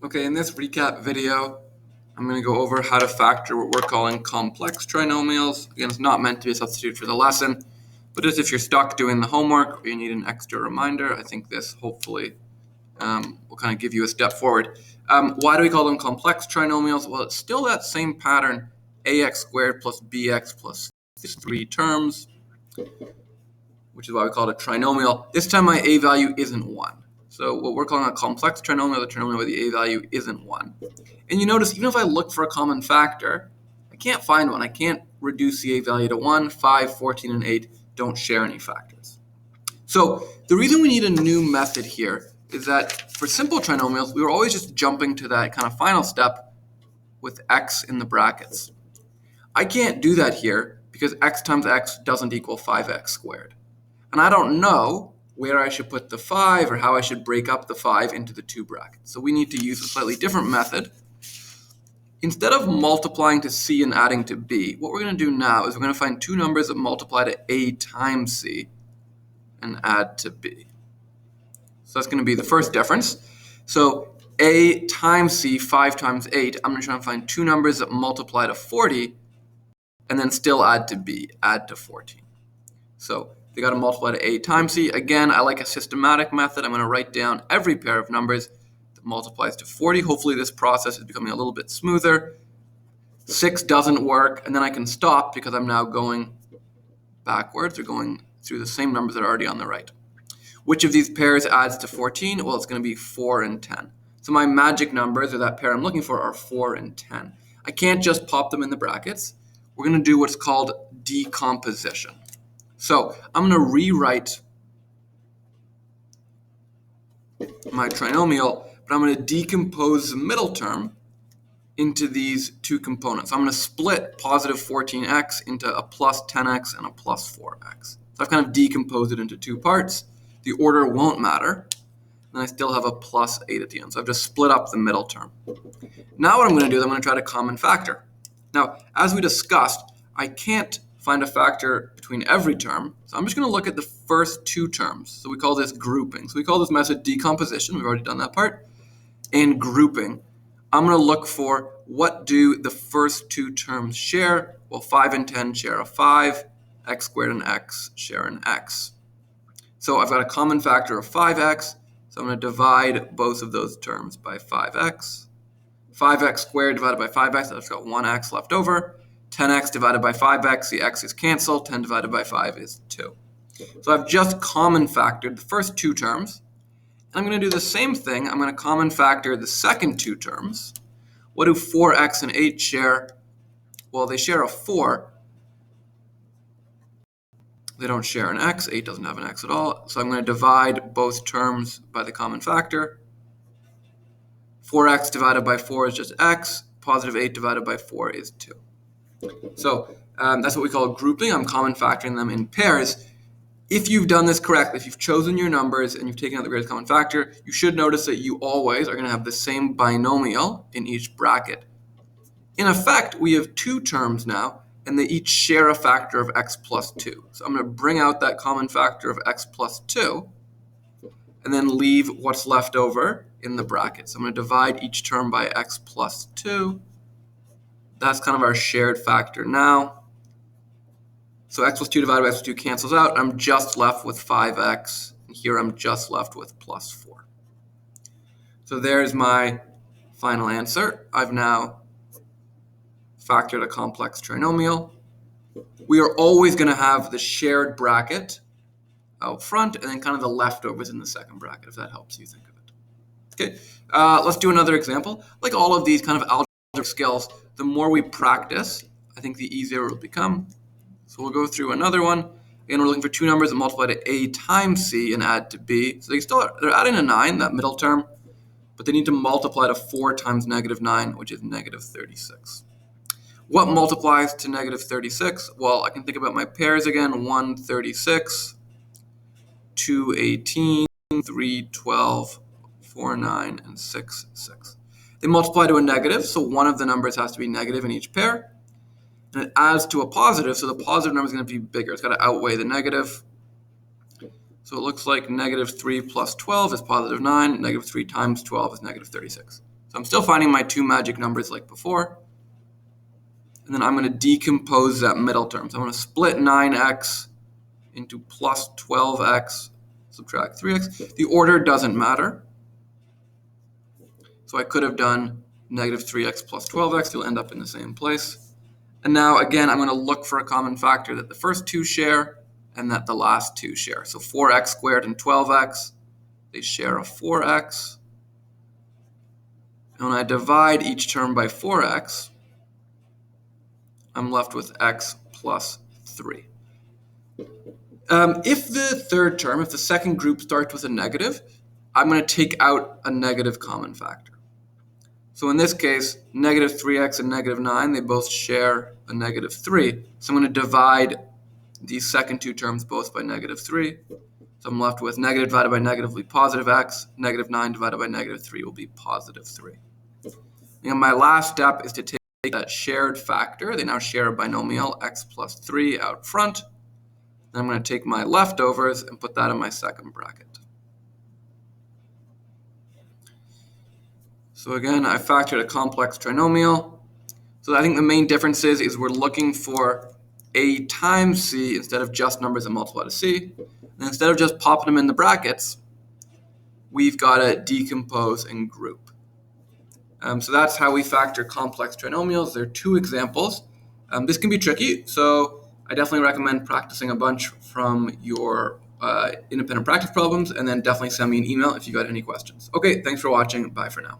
Okay, in this recap video, I'm going to go over how to factor what we're calling complex trinomials. Again, it's not meant to be a substitute for the lesson, but just if you're stuck doing the homework or you need an extra reminder, I think this hopefully will kind of give you a step forward. Why do we call them complex trinomials? Well, it's still that same pattern, ax squared plus bx plus three terms, which is why we call it a trinomial. This time my a value isn't 1. So what we're calling a complex trinomial, the trinomial where the a value isn't 1. And you notice even if I look for a common factor, I can't find one. I can't reduce the a value to 1. 5, 14, and 8 don't share any factors. So the reason we need a new method here is that for simple trinomials, we were always just jumping to that kind of final step with x in the brackets. I can't do that here because x times x doesn't equal 5x squared. And I don't know where I should put the 5 or how I should break up the 5 into the two brackets. So we need to use a slightly different method. Instead of multiplying to c and adding to b, what we're going to do now is we're going to find two numbers that multiply to a times c and add to b. So that's going to be the first difference. So a times c, 5 times 8, I'm going to try and find two numbers that multiply to 40 and then still add to b, add to 14. So they got to multiply to a times c. Again, I like a systematic method. I'm going to write down every pair of numbers that multiplies to 40. Hopefully this process is becoming a little bit smoother. 6 doesn't work, and then I can stop because I'm now going backwards or going through the same numbers that are already on the right. Which of these pairs adds to 14? Well, it's going to be 4 and 10. So my magic numbers, or that pair I'm looking for, are 4 and 10. I can't just pop them in the brackets. We're going to do what's called decomposition. So I'm going to rewrite my trinomial, but I'm going to decompose the middle term into these two components. I'm going to split positive 14x into a plus 10x and a plus 4x. So I've kind of decomposed it into two parts. The order won't matter, and I still have a plus 8 at the end. So I've just split up the middle term. Now what I'm going to do is I'm going to try to common factor. Now, as we discussed, I can't find a factor between every term. So I'm just going to look at the first two terms. So we call this grouping. So we call this method decomposition. We've already done that part. And grouping. I'm going to look for what do the first two terms share. Well, 5 and 10 share a 5. X squared and x share an x. So I've got a common factor of 5x. So I'm going to divide both of those terms by 5x. 5x squared divided by 5x, I've got 1x left over. 10x divided by 5x, the x is canceled. 10 divided by 5 is 2. So I've just common factored the first two terms. And I'm going to do the same thing. I'm going to common factor the second two terms. What do 4x and 8 share? Well, they share a 4. They don't share an x. 8 doesn't have an x at all. So I'm going to divide both terms by the common factor. 4x divided by 4 is just x. Positive 8 divided by 4 is 2. So that's what we call grouping. I'm common factoring them in pairs. If you've done this correctly, if you've chosen your numbers and you've taken out the greatest common factor, you should notice that you always are going to have the same binomial in each bracket. In effect, we have two terms now, and they each share a factor of x plus 2. So I'm going to bring out that common factor of x plus 2, and then leave what's left over in the bracket. So I'm going to divide each term by x plus 2. That's kind of our shared factor now. So x plus 2 divided by x plus 2 cancels out. I'm just left with 5x. And here I'm just left with plus 4. So there's my final answer. I've now factored a complex trinomial. We are always going to have the shared bracket out front and then kind of the leftovers in the second bracket, if that helps you think of it. Okay, let's do another example. Like all of these kind of algebra skills, the more we practice, I think the easier it will become. So we'll go through another one. Again, we're looking for two numbers that multiply to a times c and add to b. So they're adding a 9, that middle term, but they need to multiply to 4 times negative 9, which is negative 36. What multiplies to negative 36? Well, I can think about my pairs again. 1, 36, 2, 18, 3, 12, 4, 9, and 6, 6. They multiply to a negative, so one of the numbers has to be negative in each pair. And it adds to a positive, so the positive number is going to be bigger. It's got to outweigh the negative. So it looks like negative 3 plus 12 is positive 9. Negative 3 times 12 is negative 36. So So I'm still finding my two magic numbers like before. And then I'm going to decompose that middle term. So I'm going to split 9x into plus 12x, subtract 3x. The order doesn't matter. So I could have done negative 3x plus 12x. You'll end up in the same place. And now, again, I'm going to look for a common factor that the first two share and that the last two share. So 4x squared and 12x, they share a 4x. And when I divide each term by 4x, I'm left with x plus 3. If the third term, if the second group starts with a negative, I'm going to take out a negative common factor. So in this case, negative 3x and negative 9, they both share a negative 3. So I'm going to divide these second two terms both by negative 3. So I'm left with negative divided by negative will be positive x. Negative 9 divided by negative 3 will be positive 3. And my last step is to take that shared factor. They now share a binomial, x plus 3 out front. Then I'm going to take my leftovers and put that in my second bracket. So again, I factored a complex trinomial. So I think the main difference is we're looking for a times c instead of just numbers that multiply to c. And instead of just popping them in the brackets, we've got to decompose and group. So that's how we factor complex trinomials. There are two examples. This can be tricky, so I definitely recommend practicing a bunch from your independent practice problems, and then definitely send me an email if you got any questions. Okay, thanks for watching. Bye for now.